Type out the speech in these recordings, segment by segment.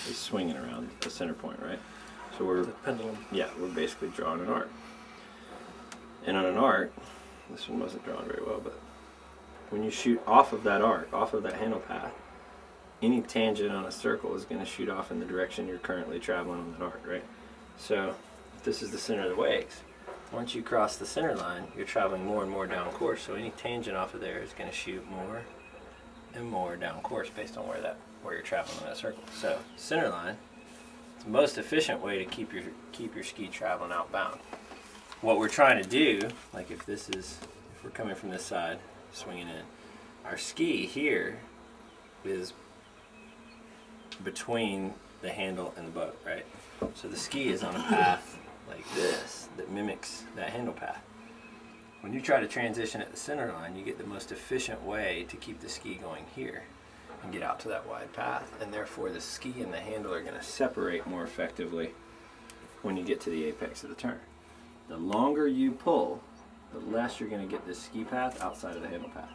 is swinging around the center point, right? So we're The pendulum. Yeah, we're basically drawing an arc. And on an arc, this one wasn't drawn very well, but when you shoot off of that arc, off of that handle path, any tangent on a circle is going to shoot off in the direction you're currently traveling on that arc, right? So if this is the center of the wakes, once you cross the center line, you're traveling more and more down course. So any tangent off of there is going to shoot more and more down course based on where you're traveling in that circle. So center line, it's the most efficient way to keep your ski traveling outbound. What we're trying to do, like if we're coming from this side, swinging in, our ski here is between the handle and the boat, right? So the ski is on a path like this that mimics that handle path. When you try to transition at the center line, you get the most efficient way to keep the ski going here and get out to that wide path, and therefore the ski and the handle are going to separate more effectively when you get to the apex of the turn. The longer you pull, the less you're going to get this ski path outside of the handle path.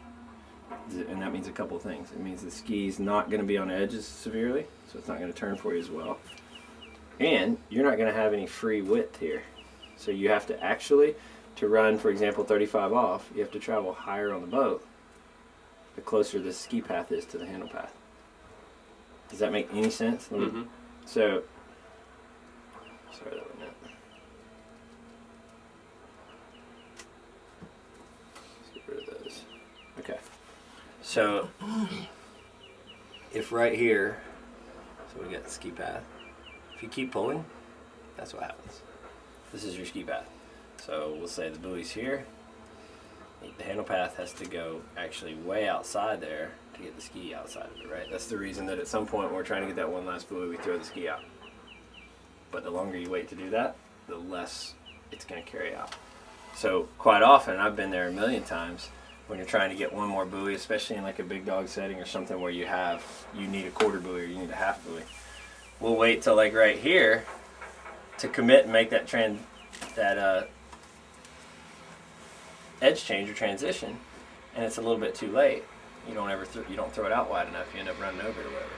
And that means a couple of things. It means the ski's not going to be on edge as severely, so it's not going to turn for you as well. And you're not going to have any free width here. So you have to actually, to run, for example, 35 off, you have to travel higher on the boat the closer the ski path is to the handle path. Does that make any sense? Mm-hmm. So, sorry that wasn't it. Let's get rid of those. Okay. So, if right here, so we got the ski path. If you keep pulling, that's what happens. This is your ski path. So we'll say the buoy's here. The handle path has to go actually way outside there to get the ski outside of it, right? That's the reason that at some point when we're trying to get that one last buoy, we throw the ski out. But the longer you wait to do that, the less it's going to carry out. So quite often, I've been there a million times, when you're trying to get one more buoy, especially in like a big dog setting or something where you need a quarter buoy or you need a half buoy. We'll wait till like right here to commit and make that edge change or transition, and it's a little bit too late. You don't throw it out wide enough. You end up running over it or whatever.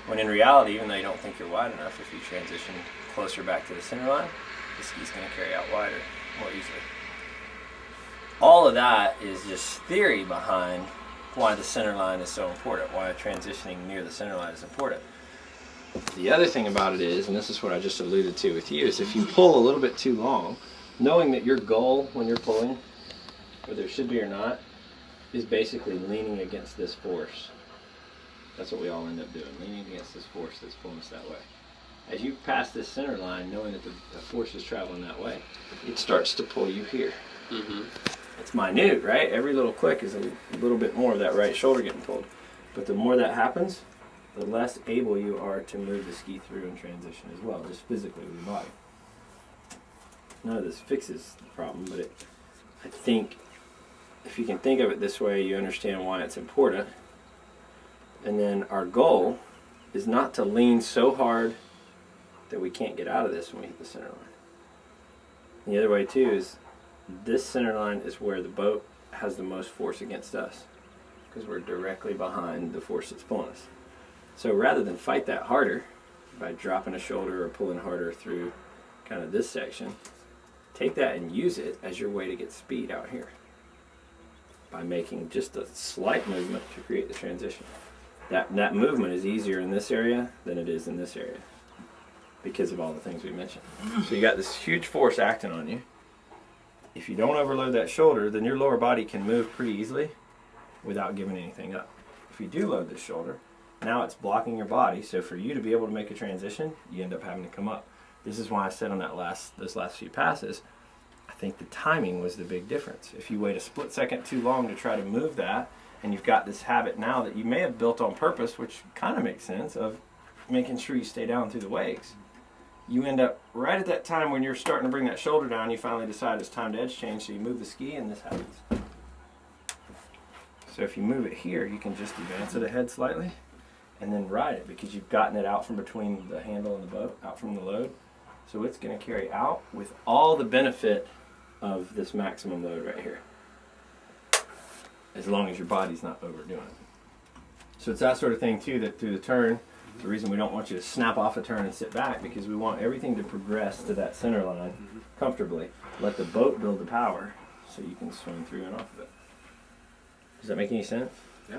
When in reality, even though you don't think you're wide enough, if you transition closer back to the center line, the ski's going to carry out wider more easily. All of that is just theory behind why the center line is so important, why transitioning near the center line is important. The other thing about it is, and this is what I just alluded to with you, is if you pull a little bit too long, knowing that your goal when you're pulling, whether it should be or not, is basically leaning against this force. That's what we all end up doing, leaning against this force that's pulling us that way. As you pass this center line, knowing that the force is traveling that way, it starts to pull you here. Mm-hmm. It's minute, right? Every little click is a little bit more of that right shoulder getting pulled. But the more that happens, the less able you are to move the ski through and transition as well, just physically with your body. None of this fixes the problem, but I think if you can think of it this way, you understand why it's important. And then our goal is not to lean so hard that we can't get out of this when we hit the center line. And the other way too is this center line is where the boat has the most force against us, because we're directly behind the force that's pulling us. So rather than fight that harder by dropping a shoulder or pulling harder through kind of this section, take that and use it as your way to get speed out here by making just a slight movement to create the transition. That movement is easier in this area than it is in this area because of all the things we mentioned. So you got this huge force acting on you. If you don't overload that shoulder, then your lower body can move pretty easily without giving anything up. If you do load this shoulder, now it's blocking your body, so for you to be able to make a transition, you end up having to come up. This is why I said on those last few passes, I think the timing was the big difference. If you wait a split second too long to try to move that, and you've got this habit now that you may have built on purpose, which kind of makes sense, of making sure you stay down through the wakes, you end up right at that time when you're starting to bring that shoulder down, you finally decide it's time to edge change, so you move the ski and this happens. So if you move it here, you can just advance it ahead slightly and then ride it, because you've gotten it out from between the handle and the boat, out from the load. So it's going to carry out with all the benefit of this maximum load right here, as long as your body's not overdoing it. So it's that sort of thing too, that through the turn, The reason we don't want you to snap off a turn and sit back, because we want everything to progress to that center line comfortably. Let the boat build the power so you can swing through and off of it. Does that make any sense? Yeah.